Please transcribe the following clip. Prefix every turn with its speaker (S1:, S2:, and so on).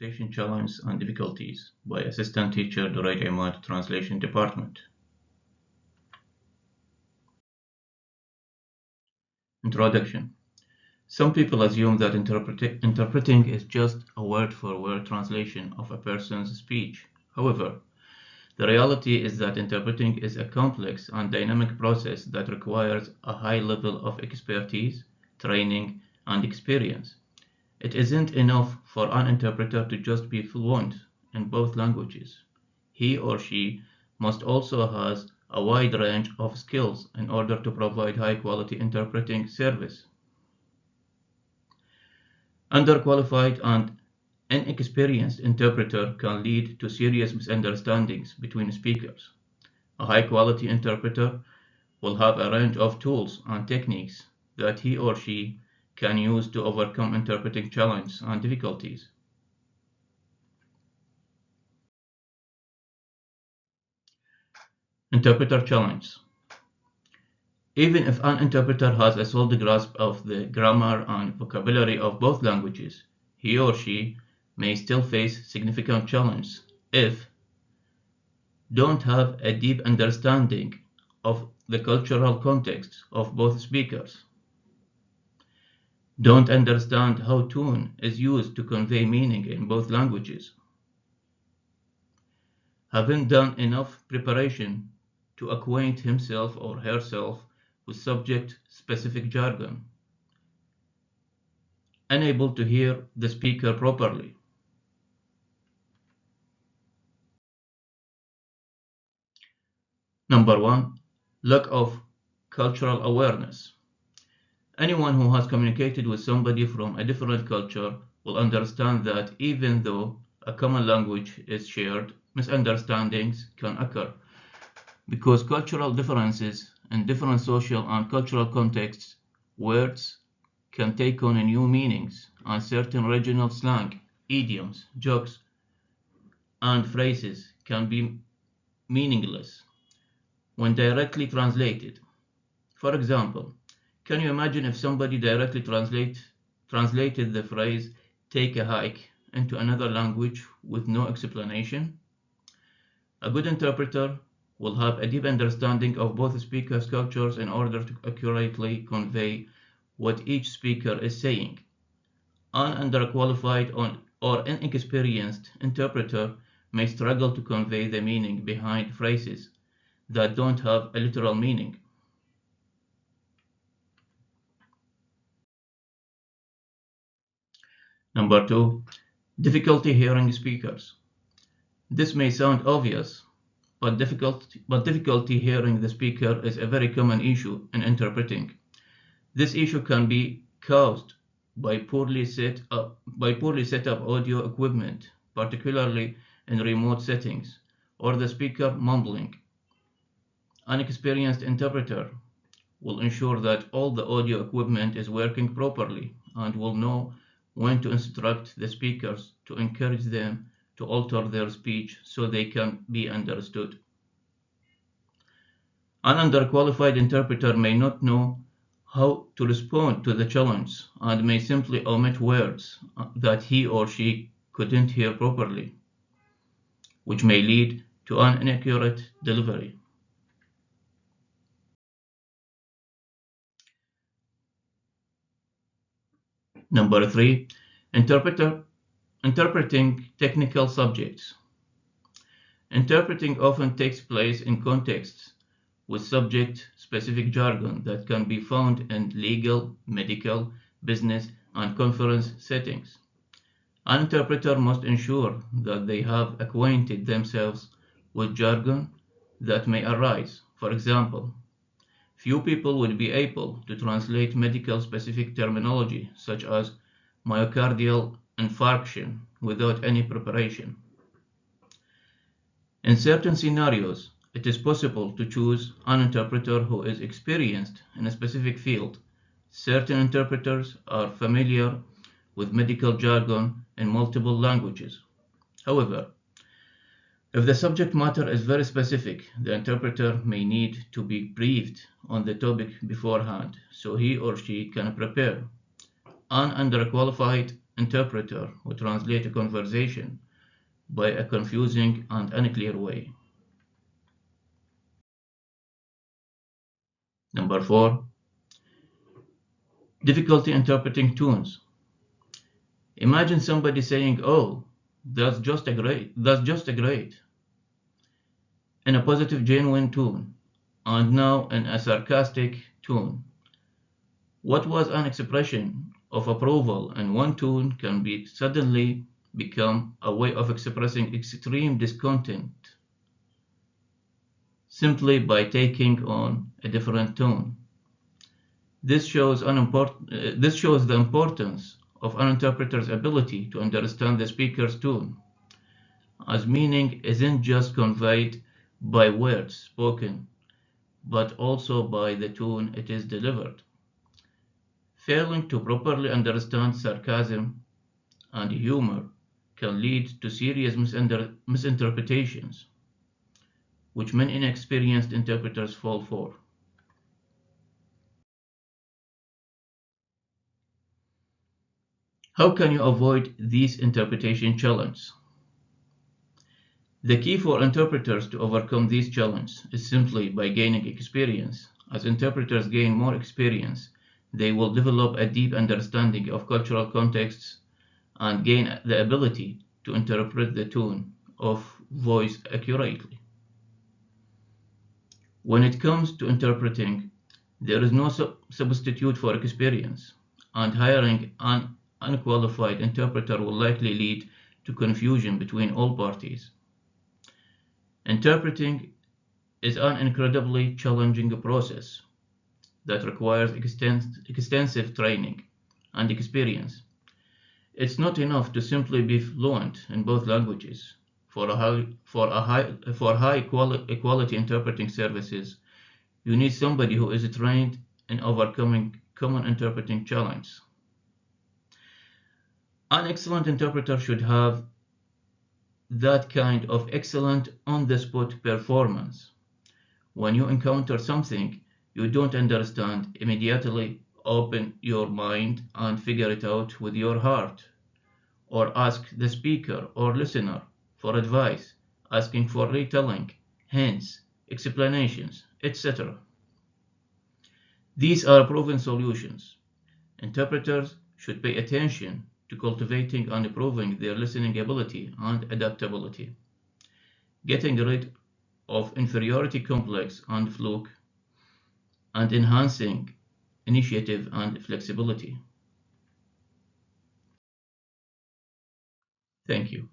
S1: Interpretation Challenges and Difficulties by Assistant Teacher Derيد عماد, Translation Department. Introduction. Some people assume that interpreting is just a word-for-word translation of a person's speech. However, the reality is that interpreting is a complex and dynamic process that requires a high level of expertise, training, and experience. It isn't enough for an interpreter to just be fluent in both languages. He or she must also has a wide range of skills in order to provide high-quality interpreting service. Underqualified and inexperienced interpreter can lead to serious misunderstandings between speakers. A high-quality interpreter will have a range of tools and techniques that he or she can use to overcome interpreting challenges and difficulties. Interpreter challenges. Even if an interpreter has a solid grasp of the grammar and vocabulary of both languages, he or she may still face significant challenges if don't have a deep understanding of the cultural context of both speakers, don't understand how tone is used to convey meaning in both languages, haven't done enough preparation to acquaint himself or herself with subject-specific jargon, unable to hear the speaker properly. Number 1. Lack of cultural awareness. Anyone who has communicated with somebody from a different culture will understand that even though a common language is shared, misunderstandings can occur because cultural differences in different social and cultural contexts, words can take on new meanings, and certain regional slang, idioms, jokes, and phrases can be meaningless when directly translated. For example, can you imagine if somebody directly translated the phrase "take a hike" into another language with no explanation? A good interpreter will have a deep understanding of both speakers' cultures in order to accurately convey what each speaker is saying. An underqualified or inexperienced interpreter may struggle to convey the meaning behind phrases that don't have a literal meaning. Number 2. Difficulty hearing speakers. This may sound obvious, but difficulty hearing the speaker is a very common issue in interpreting. This issue can be caused by poorly set up audio equipment, particularly in remote settings, or the speaker mumbling. An experienced interpreter will ensure that all the audio equipment is working properly and will know when to instruct the speakers to encourage them to alter their speech so they can be understood. An underqualified interpreter may not know how to respond to the challenge and may simply omit words that he or she couldn't hear properly, which may lead to an inaccurate delivery. Number 3. Interpreting technical subjects. Interpreting often takes place in contexts with subject-specific jargon that can be found in legal, medical, business, and conference settings. An interpreter must ensure that they have acquainted themselves with jargon that may arise. For example, few people will be able to translate medical-specific terminology such as myocardial infarction without any preparation. In certain scenarios, it is possible to choose an interpreter who is experienced in a specific field. Certain interpreters are familiar with medical jargon in multiple languages. However, if the subject matter is very specific, the interpreter may need to be briefed on the topic beforehand so he or she can prepare. An underqualified interpreter who translates a conversation by a confusing and unclear way. Number 4. Difficulty interpreting tunes. Imagine somebody saying, "Oh, that's just a great," in a positive, genuine tone, and now in a sarcastic tone. What was an expression of approval in one tone can be suddenly become a way of expressing extreme discontent simply by taking on a different tone. This shows the importance of an interpreter's ability to understand the speaker's tone, as meaning isn't just conveyed by words spoken, but also by the tone it is delivered. Failing to properly understand sarcasm and humor can lead to serious misinterpretations, which many inexperienced interpreters fall for. How can you avoid these interpretation challenges? The key for interpreters to overcome these challenges is simply by gaining experience. As interpreters gain more experience, they will develop a deep understanding of cultural contexts and gain the ability to interpret the tone of voice accurately. When it comes to interpreting, there is no substitute for experience, and hiring an unqualified interpreter will likely lead to confusion between all parties. Interpreting is an incredibly challenging process that requires extensive training and experience. It's not enough to simply be fluent in both languages. For high quality interpreting services, you need somebody who is trained in overcoming common interpreting challenges. An excellent interpreter should have that kind of excellent on-the-spot performance. When you encounter something you don't understand, immediately open your mind and figure it out with your heart, or ask the speaker or listener for advice, asking for retelling, hints, explanations, etc. These are proven solutions. Interpreters should pay attention to cultivating and improving their listening ability and adaptability, getting rid of inferiority complex and fluke, and enhancing initiative and flexibility. Thank you.